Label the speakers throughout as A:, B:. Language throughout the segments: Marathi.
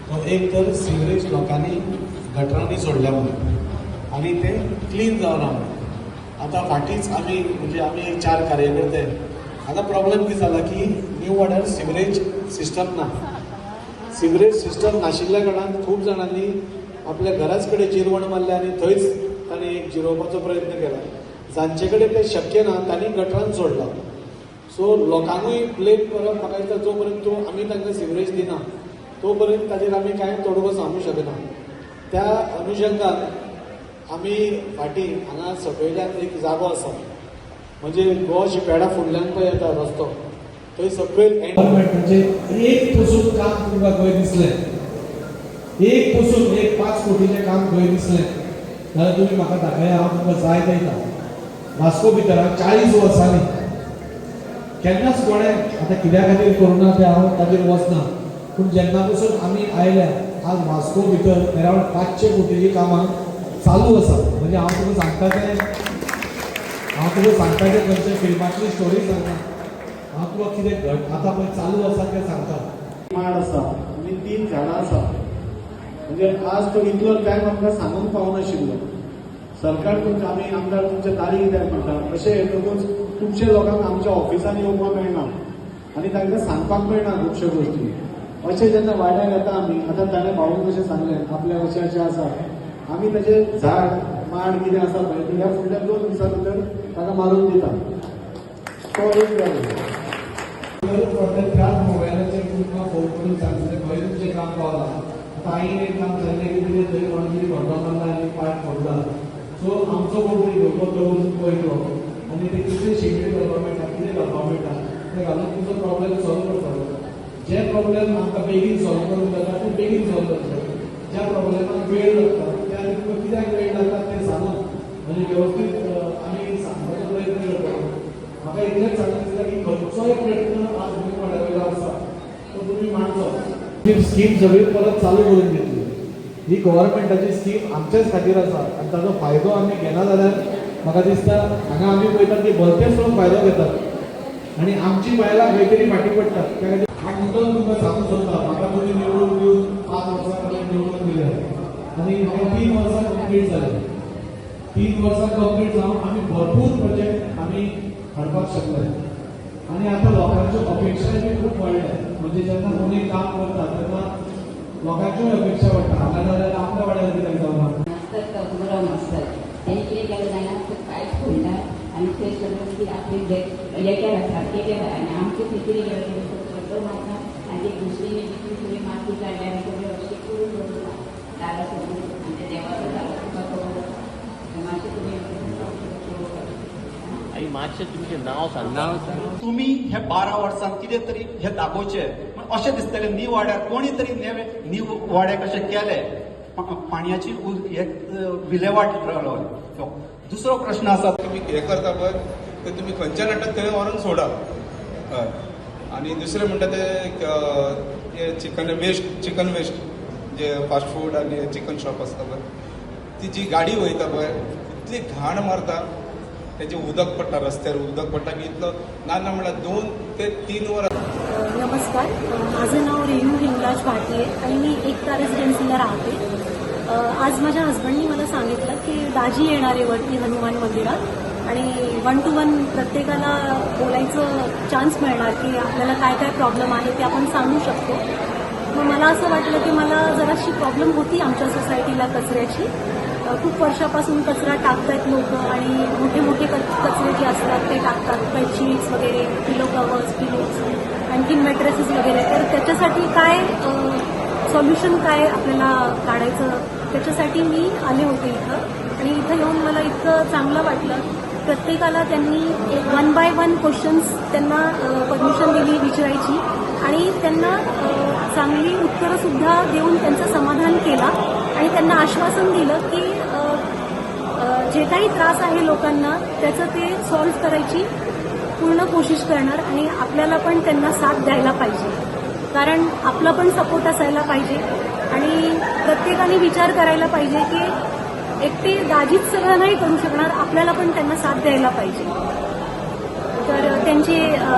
A: तो एक तर सिवरेज लोकांनी गटरांनी सोडल्या म्हणून आणि ते क्लीन जावना म्हणून. आता फाटीच आम्ही म्हणजे आम्ही एक 4 कार्यकर्ते आता प्रॉब्लेम कितें जाला की न्यू वाड्यार सिवरेज सिस्टम ना. सिवरेज सिस्टम नाशिल्ल्या कारणान खूब जाणांनी आपल्या घराच कडेन जिरवण मारले आणि थंयच तांणी एक जिरोवपाचो प्रयत्न केला. जांचे कडेन तें शक्य ना तांणी गटरान सोडला. सो लोकांकूय ब्लेम करप म्हाका दिसता जो पर्यंत आमी तांकां सिवरेज दिना तो पर्यंत ताजेर आमी कांय तोडगो सांगूंक शकना. त्या अनुशंगान आमी फाटीं हांगा सकयल्यान एक जागो आसा म्हणजे गोवा शिपेडा फुडल्यान पळय येता रस्तो थंय सकयल एनवायरमेंटाचे एक पसून काम तुमकां खंय दिसलें एक पसून एक 5 कोटीचें काम खंय दिसलें जाल्यार तुमी म्हाका दाखया हांव तुमकां जाय दिता. वास्को भितर 40 वर्सांनी केन्नाच कोणें आतां कित्या खातीर करुना तें हांव ताजेर वचना पूण जेन्ना पसून आमी आयल्या आज वास्को भितर अरावंड 500 कोटीची कामां चालू आसा. म्हणजे हांव तुका सांगता तें खंयच्या फिल्मातली स्टोरी सांगना. हांव तुका कितें आतां पळय चालू आसा तें सांगता. माड आसा आनी 3 झाडां आसा म्हणजे आज तो इतलो टायम आमकां सांगूंक पावनाशिल्लो. सरकार तुमच्या आमी आमदार तुमच्या दारी कित्याक म्हणटा अशें हेतूनच खुबशे लोकांक आमच्या ऑफिसांनी येवपाक मेळना आनी तांकां सांगपाक मेळना खुबश्यो गोश्टी. अशें जेन्ना वाड्यार येता आमी आतां ताणें भाऊन कशें सांगलें आपल्या अशें आसा आमी ताजें झाड माड कितें आसा पळय ह्या फुडल्या 2 दिसां भितर ताका मारून दिता. तो एक त्याच मोबायलाचेर तुमकां फोन करून सांगतले खंय तुमचें काम पावलां. आतां हांवें एक काम सांगलें की तुमी थंय कोण कितें घडलो मारला आनी पार्ट फोडला सो आमचो कोण तरी घेवपो तो वचून पळयलो आनी ते कितें शेड्यूल करपाक मेळटा कितें करपाक मेळटा तें घालून तुमचो प्रॉब्लेम सॉल्व करपाक. जे प्रॉब्लेम आमकां बेगीन सॉल्व करूंक जाता ते बेगीन सॉल्व करता. ज्या प्रॉब्लेमाक वेळ लागता त्या तुमकां कित्याक वेळ लागता तें सांगून म्हणजे वेवस्थीत आमी सांगपाचो प्रयत्न करता. म्हाका इतलेंच सांगूंक दिसता की खंयचोय प्रयत्न आज न्यू वाड्यावेलो आसा तो तुमी मांडचो. ही स्कीम सगळी परत चालू करून घेतली. ही गव्हर्मेंटाची स्कीम आमच्याच खातीर आसा आनी ताजो फायदो आमी घेना जाल्यार म्हाका दिसता हांगा आमी पळयतात की भलतेच लोक फायदो घेतात आनी आमची बायलां खंय तरी फाटीं पडटात. त्या खातीर हांव मुद्दम तुमकां सांगूंक सोदता म्हाका तुमी निवडून दिवन 5 वर्सां पर्यंत निवडून दिले आनी म्हाका 3 वर्सां कंप्लीट जाली. 3 वर्सां कंप्लीट जावन आमी भरपूर प्रोजेक्ट आमी हाडपाक शकले आनी आतां लोकांच्यो अपेक्षाय बी खूब वाडल्या. म्हणजे जेन्ना कोणी काम करता तेन्ना लोकांच्योय अपेक्षा वाडटा हांगा जाल्यार आपल्या वाड्यार कित्याक जावना.
B: बरो मास्तर तेणी कितें केलें जायना कांयच पळयना आनी थंय सगळें कितें आपली एके आसा केले आनी आमचे थंय कितें फोटो मारता आनी ते दुसरी सगळी माती काडल्या आनी सगळें अशें करून दवरता दारा सगळें आनी ते देवाचो दारो तुका खबर मातशें तुमी
C: आई मातशें तुमचें नांव सांग.
D: तुमी हे 12 वर्सांत कितें तरी हे दाखोवचें अशें दिसतलें न्यू वाड्यार कोणी तरी न्यू वाड्याक अशें केलें पाणयाची विलेवाट लावली. दुसरो प्रश्न आसा
E: तुम्ही हे करता पळय ते तुमी खंयच्या नाटक थंय व्हरून सोडा. हय आनी दुसरें म्हणटा ते चिकन वेस्ट जे फास्ट फूड आनी चिकन शॉप आसता पळय ती जी गाडी वयता पळय इतली घाण मारता तेजें उदक पडटा रस्त्यार उदक पडटा की इतलो ना म्हणल्यार 2 ते 3 वरां.
F: नमस्कार, माझं नाव रेणू हिंगराज भाटी आहे आणि मी एकता रेसिडेन्सीला राहते. आज माझ्या हस्बंडनी मला सांगितलं की दाजी येणार आहे वरती हनुमान मंदिरात आणि 1 to 1 प्रत्येकाला बोलायचं चान्स मिळणार की आपल्याला काय काय प्रॉब्लेम आहे ते आपण सांगू शकतो. मग मला असं वाटलं की मला जराशी प्रॉब्लेम होती आमच्या सोसायटीला कचऱ्याची. खूप वर्षापासून कचरा टाकतात लोक आणि मोठे मोठे कचरे जे असतात ते टाकतात बेडशीट्स वगैरे पिलो कवर्स पिलोज आणखीन मॅट्रेसेस वगैरे. तर त्याच्यासाठी काय सॉल्युशन काय आपल्याला काढायचं त्याच्यासाठी मी आले होते इथं आणि इथं येऊन मला इतकं चांगलं वाटलं. प्रत्येकाला त्यांनी 1 by 1 क्वेश्चन्स त्यांना परमिशन दिली विचारायची आणि त्यांना चांगली उत्तरंसुद्धा देऊन त्यांचं समाधान केलं आणि त्यांना आश्वासन दिलं की जे काही त्रास आहे लोकांना त्याचं ते सॉल्व्ह करायची पूर्ण कोशिश करणार आणि आपल्याला पण त्यांना साथ द्यायला पाहिजे कारण आपला पण सपोर्ट असायला पाहिजे आणि प्रत्येकाने विचार करायला पाहिजे की एकटे दाजीच सगळं नाही करू शकणार आपल्याला पण त्यांना साथ द्यायला पाहिजे. तर त्यांचे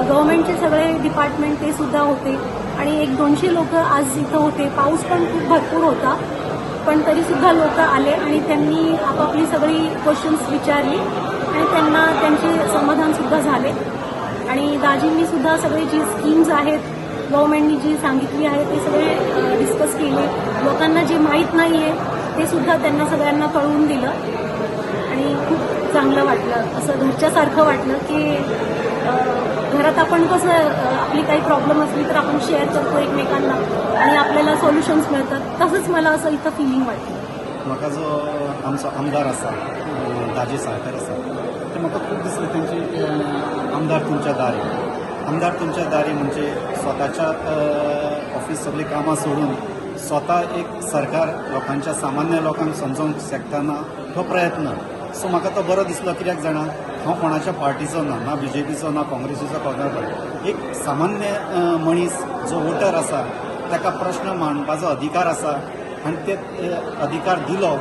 F: गव्हर्नमेंटचे सगळे डिपार्टमेंट ते सुद्धा होते आणि 100-200 लोक आज इथं होते. पाऊस पण खूप भरपूर होता, पण तरीसुद्धा लोक आले आणि त्यांनी आपापली सगळी क्वेश्चन्स विचारली आणि त्यांना त्यांचे समाधानसुद्धा झाले. आणि दाजींनी सुद्धा सगळे जी स्कीम्स आहेत गव्हर्नमेंटनी जी सांगितली आहे ते सगळे डिस्कस केले. लोकांना जे माहीत नाही आहे ते सुद्धा त्यांना सगळ्यांना कळवून दिलं आणि खूप चांगलं वाटलं. असं घरच्यासारखं वाटलं की घरात आपण कसं आपली काही प्रॉब्लेम असली तर आपण शेअर करतो एकमेकांना आणि आपल्याला सोल्युशन्स मिळतात, तसंच मला असं इथं फिलिंग वाटलं.
D: म्हाका जो आमचो आमदार आसा दाजी साळकर आसा ते म्हाका खूब दिसलें तेंची आमदार तुमच्या दारी. आमदार तुमच्या दारी म्हणजे स्वताच्या ऑफिस सगळीं कामां सोडून स्वता एक सरकार लोकांच्या सामान्य लोकांक समजोवंक शकतना तो प्रयत्न. सो म्हाका तो बरो दिसलो. कित्याक जाणा हांव कोणाच्या पार्टीचो ना बीजेपीचो ना काँग्रेसीचो कोणाचो. एक सामान्य मनीस जो वोटर आसा ताका प्रश्न मांडपाचो अधिकार आसा आनी ते अधिकार दिलो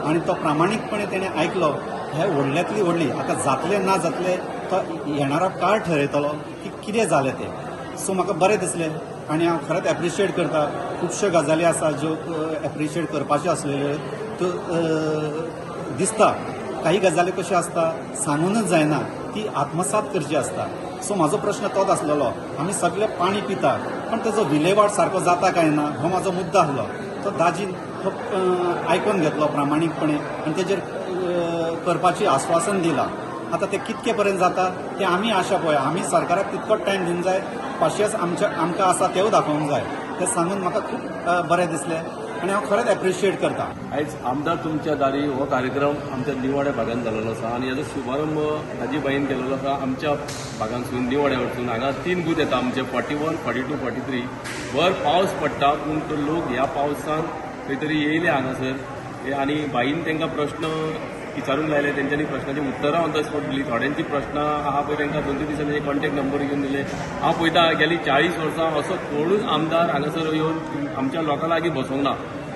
D: आनी तो प्रामाणीकपणे तेणें आयकलो. हे व्हडल्यांतली व्हडली आतां जातलें ना जातलें तो येणारा काळ ठरयतलो की कितें जालें तें. सो म्हाका बरें दिसलें आनी हांव खरेंच एप्रिशिएट करता. खुबश्यो गजाली आसा ज्यो एप्रिशिएट करपाच्यो आसलेल्यो त्यो दिसता. काही गजाली कश्यो आसता सांगूनच जायना, ती आत्मसात करची आसता. सो म्हाजो प्रश्न तोच आसलेलो. आमी सगळे पाणी पिता पण ताजो विलेवाट सारको जाता काय ना हो म्हाजो मुद्दो आसलो. तो दाजीन तो आयकून घेतलो प्रामाणीकपणे आनी तेजेर करपाची आश्वासन दिलां. आतां ते कितके पर्यंत जाता ते आमी आशा पळया. आमी सरकाराक तितकोच टायम दिवंक जाय. पाशयेंस आमकां आसा तेवूय दाखोवंक जाय. तें सांगून म्हाका खूब बरें दिसलें आनी हांव खरेंच एप्रिशिएट करता.
C: आयज आमदार तुमच्या दारी हो कार्यक्रम आमच्या निवाड्या भागांत जाल्लो आसा आनी हाजो शुभारंभ हाजी बाईन केल्लो आसा आमच्या भागांतसून निवाड्या वरसून. हांगा 3 बूथ येता आमचे 41, 42, 43. भर पावस पडटा पूण तो लोक ह्या पावसान खंय तरी येयले हांगासर आनी बाईन तांकां प्रश्न विचारूंक लायले. तेंच्यांनी प्रश्नाची उतरां ऑन द स्पॉट दिली. थोड्यांची प्रश्न आहा पळय तांकां 2-3 दिसांनी कॉन्टॅक्ट नंबर घेवन दिले. हांव पळयता गेली 40 वर्सां असो कोणूच आमदार हांगासर येवन आमच्या लोकां लागीं बसोंक ना,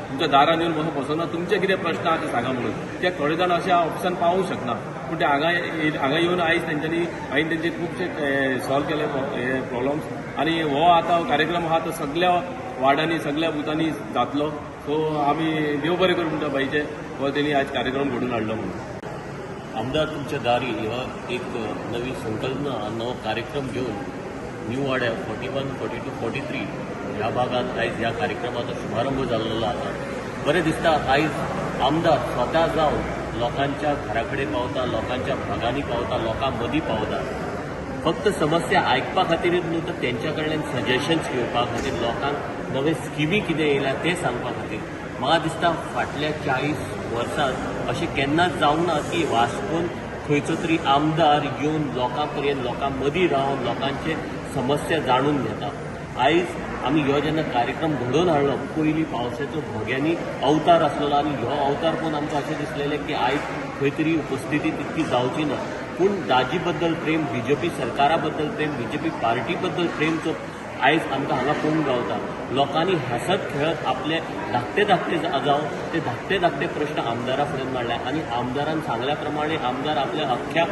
C: तुमच्या दारान येवन बसोंक ना. तुमचे कितें प्रश्न आहा ते सांगा म्हणून. ते थोडे जाण अशे ऑप्शन पावूंक शकना पूण ते हांगा येवन आयज तेंच्यांनी हांवें तेंचे खुबशे सॉल्व केले प्रॉब्लम्स. आनी हो आतां कार्यक्रम आहा तो सगळ्या वार्डांनी सगळ्या बुथांनी जातलो. सो आमी देव बरें करूं म्हणटा बाईचे हो तेणी आयज कार्यक्रम घडून हाडलो म्हणून.
G: आमदार तुमच्या दारी हो एक नवी संकल्पना नवो कार्यक्रम घेऊन न्यू वाड्या 41, 42, 43 ह्या भागात आयज ह्या कार्यक्रमाचो शुभारंभ जाल्लो आसा. बरें दिसता आयज आमदार स्वता जावन लोकांच्या घरा कडेन पावता, लोकांच्या भागांनी पावता, लोकां मदीं पावता. फक्त समस्या आयकपा खातीरच न्हू तर तेंच्या कडल्यान सजेशन्स घेवपा खातीर, लोकांक नवे स्किमी कितें येयल्या तें सांगपा खातीर. म्हाका दिसता फाटल्या 40 वर्सांत अशें केन्नाच जावंक ना की वास्कोन खंयचो तरी आमदार येवन लोकां पर्यंत लोकां मदीं रावन लोकांचे समस्या जाणून घेता. आयज आमी ह्यो जेन्ना कार्यक्रम घडोवन हाडलो पयलीं पावसाचो भोग्यांनी अवतार आसलेलो आनी ह्यो अवतार पळोवन आमकां अशें दिसलेलें की आयज खंय तरी उपस्थिती तितकी जावची ना. पूण दाजी बद्दल प्रेम, बीजेपी सरकारा बद्दल प्रेम, बीजेपी पार्टी बद्दल प्रेमचो आयज आमकां हांगा पळोवंक गावता. लोकांनी हसत खेळत आपले धाकटे जावं ते धाकटे प्रश्न आमदारा फुडें मांडले आनी आमदारान सांगल्या प्रमाणे आमदार आपल्या अख्ख्या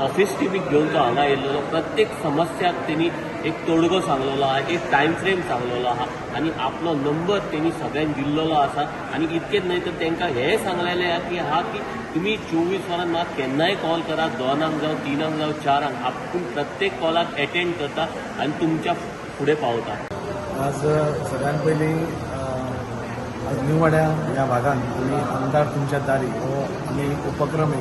G: ऑफिस टिमीक घेवन तो हांगा येयल्लो. प्रत्येक समस्याक तेणी एक तोडगो सांगलेलो आहा, एक टायम फ्रेम सांगलेलो आहा आनी आपलो नंबर तेणी सगळ्यांक दिल्लो आसा. आनी इतकेंच न्हय तर तांकां हेंय सांगलेलें आहा की तुमी 24 वरान म्हाका केन्नाय कॉल करा, 2 जावं 3 जावं 4 आपूण प्रत्येक कॉलाक अटेंड करता आनी तुमच्या फुडें पावता.
A: आज सगळ्यात पयलीं आज न्यू वाड्या ह्या भागान आमी आमदार तुमच्या दारी हो आमी उपक्रम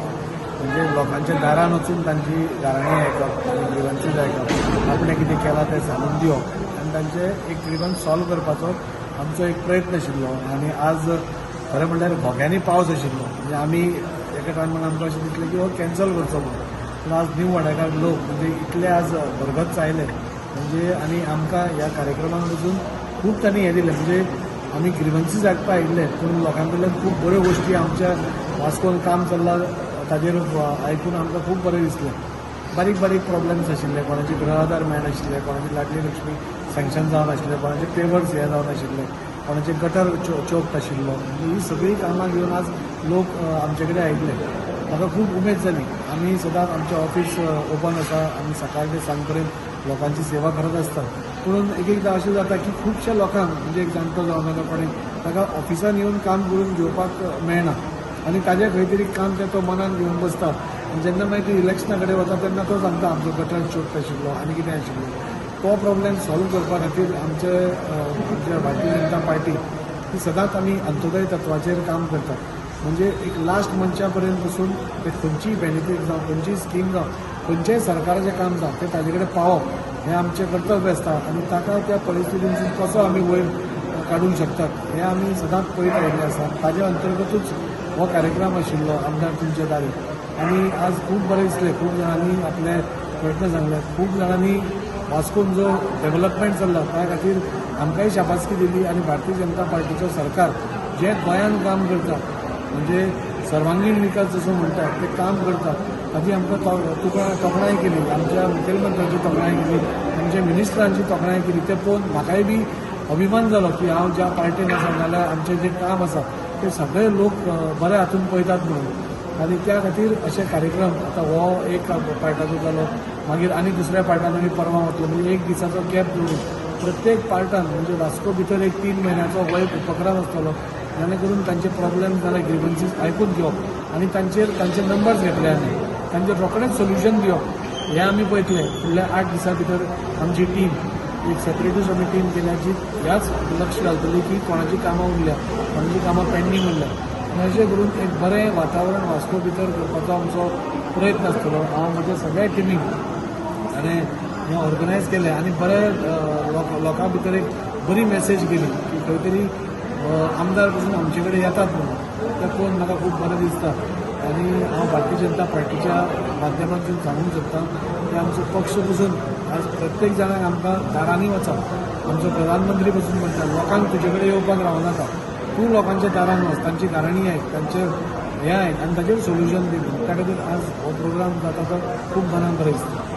A: म्हणजे लोकांच्या दारान वचून तांची गाराणी आयकप आनी ग्रिवन्सीस आयकप, आपणें कितें केलां तें सांगून दिवप आनी तांचे एक ग्रिवन्स सॉल्व करपाचो आमचो एक प्रयत्न आशिल्लो. आनी आज खरें म्हणल्यार भोग्यांनी पावस आशिल्लो म्हणजे आमी एका टायमान आमकां अशें दिसलें की हो कॅन्सल करचो म्हणून. पूण आज न्यू वाड्याकार लोक म्हणजे इतले आज भरगत आयले म्हणजे आनी आमकां ह्या कार्यक्रमाक वचून खूब तांणी हें दिलें. म्हणजे आमी ग्रिवन्सीस आयकपा आयिल्ले पूण लोकां कडल्यान खूब बऱ्यो गोश्टी आमच्या वास्कोन काम चल्लां ताजेर आयकून आमकां खूब बरें दिसलें. बारीक प्रॉब्लेम्स आशिल्ले, कोणाचे गृह आधार मेळनाशिल्ले, कोणाची लाडली लक्ष्मी सँक्शन जावन आशिल्ले, कोणाचे पेवर्स हे जावन आशिल्ले, कोणाचे गटर चोक आशिल्लो. ही सगळीं कामां घेवन आज लोक आमचे कडेन आयिल्ले. म्हाका खूब उमेद जाली. आमी सदांच आमचें ऑफीस ओपन आसा, आमी सकाळ ते सांज पर्यंत लोकांची सेवा करत आसतात
H: पूण एक एकदां अशें जाता की खुबश्या लोकांक म्हणजे एक जाणटो जावन आसा कोणी ताका ऑफिसान येवन काम करून घेवपाक मेळना आनी ताजें खंय तरी काम तो मनान घेवन बसता आनी जेन्ना मागीर ती इलेक्शना कडेन वता तेन्ना तो सांगता आमचो गटर चोक आशिल्लो आनी कितें आशिल्लो तो प्रॉब्लेम सॉल्व करपा खातीर आमच्या भारतीय जनता पार्टी ही सदांच आमी अंत्योदय तत्वाचेर काम करता म्हणजे एक लास्ट मनशा पर्यंत पसून ते खंयचीय बेनिफीट जावं खंयचीय स्कीम जावं खंयचेंय सरकाराचें काम जावं तें ताजे कडेन पावप हें आमचें कर्तव्य आसता आनी ताका त्या परिस्थितींसून कसो आमी वयर काडूंक शकतात हें आमी सदांच पळयत आयिल्लें आसा ताजे अंतर्गतूच हो कार्यक्रम आशिल्लो आमदार तुमचे दारी आनी आज खूब बरें दिसलें खूब जाणांनी आपले प्रयत्न सांगले खूब जाणांनी वास्कोन जो डेव्हलपमेंट चल्ला त्या खातीर आमकांय शाबासकी दिली आनी भारतीय जनता पार्टीचो सरकार जे गोंयान काम करता म्हणजे सर्वांगीण विकास जसो म्हणटात ते काम करतात ताची आमकां तोखणाय केली आमच्या मुखेलमंत्र्यांची तोखणाय केली आमच्या मिनिस्टरांची तोखणाय केली ते पळोवन म्हाकाय बी अभिमान जालो की हांव ज्या पार्टीन आसा नाल्यार आमचें जें काम आसा ते सगळे लोक बऱ्या हातून पळयतात म्हणून आनी त्या खातीर अशे कार्यक्रम आतां हो एक पार्टाचो जालो मागीर आनी दुसऱ्या पार्टान आमी परवां वतलो म्हणजे एक दिसाचो गॅप दवरून प्रत्येक पार्टान म्हणजे वास्को भितर एक 3 म्हयन्याचो हो एक उपक्रम आसतलो जेणे करून तांचे प्रॉब्लेम जाले ग्रिवन्सीस आयकून घेवप आनी तांचे नंबर्स घेतले आमी तांचेर रोखडेंच सोल्युशन दिवप हें आमी पळयतले फुडल्या 8 दिसां भितर आमची टीम एक सेपरेटूच आमी टीम केल्याची ह्याच लक्ष घालतली की कोणाची कामां उरल्या कोणाची कामां पेंडींग उरल्या आनी अशें करून एक बरें वातावरण वास्को भितर करपाचो आमचो प्रयत्न आसतलो हांव म्हज्या सगळ्या टिमीक हांवें हें ऑर्गनायज केलें आनी बरें लोकां भितर एक बरी मॅसेज गेली की खंय तरी आमदार पसून आमचे कडेन येतात म्हणून तें पळोवन म्हाका खूब बरें दिसता आनी हांव भारतीय जनता पार्टीच्या माध्यमांतून सांगूंक सोदतां की आमचो पक्ष पसून आज प्रत्येक जाणाक आमकां दारांनी वचप आमचो प्रधानमंत्री पसून म्हणटा लोकांक तुजे कडेन येवपाक रावनाका तूं लोकांच्या दारांक वच तांची गाराणी आयक तांचे हें आयक आनी ताचेर सोल्युशन दी त्या खातीर आज हो प्रोग्राम जाता तो खूब मनाक बरें दिसता